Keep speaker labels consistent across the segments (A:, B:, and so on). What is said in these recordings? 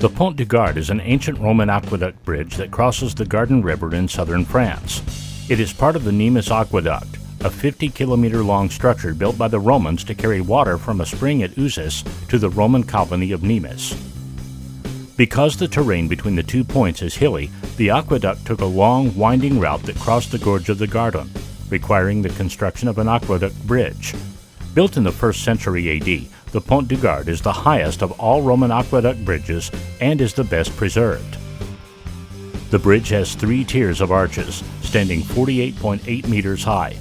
A: The Pont du Gard is an ancient Roman aqueduct bridge that crosses the Gardon River in southern France. It is part of the Nîmes Aqueduct, a 50-kilometer-long structure built by the Romans to carry water from a spring at Uzès to the Roman colony of Nîmes. Because the terrain between the 2 points is hilly, the aqueduct took a long, winding route that crossed the gorge of the Gardon, requiring the construction of an aqueduct bridge. Built in the 1st century AD, the Pont du Gard is the highest of all Roman aqueduct bridges and is the best preserved. The bridge has 3 tiers of arches, standing 48.8 meters high.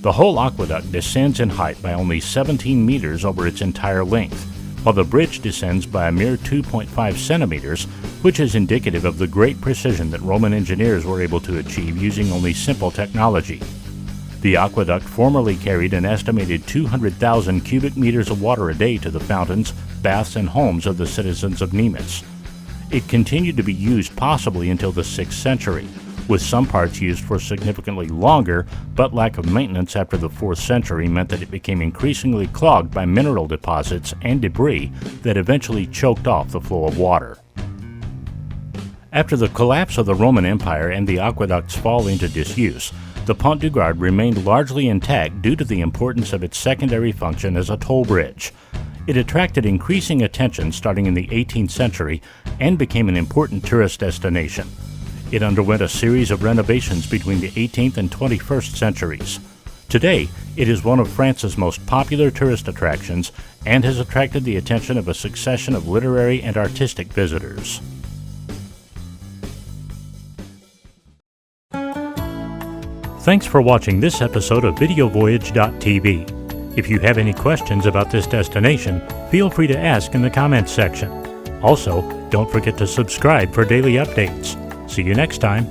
A: The whole aqueduct descends in height by only 17 meters over its entire length, while the bridge descends by a mere 2.5 centimeters, which is indicative of the great precision that Roman engineers were able to achieve using only simple technology. The aqueduct formerly carried an estimated 200,000 cubic meters of water a day to the fountains, baths, and homes of the citizens of Nîmes. It continued to be used possibly until the 6th century, with some parts used for significantly longer, but lack of maintenance after the 4th century meant that it became increasingly clogged by mineral deposits and debris that eventually choked off the flow of water. After the collapse of the Roman Empire and the aqueduct's fall into disuse, the Pont du Gard remained largely intact due to the importance of its secondary function as a toll bridge. It attracted increasing attention starting in the 18th century and became an important tourist destination. It underwent a series of renovations between the 18th and 21st centuries. Today, it is one of France's most popular tourist attractions and has attracted the attention of a succession of literary and artistic visitors. Thanks for watching this episode of VideoVoyage.TV. If you have any questions about this destination, feel free to ask in the comments section. Also, don't forget to subscribe for daily updates. See you next time.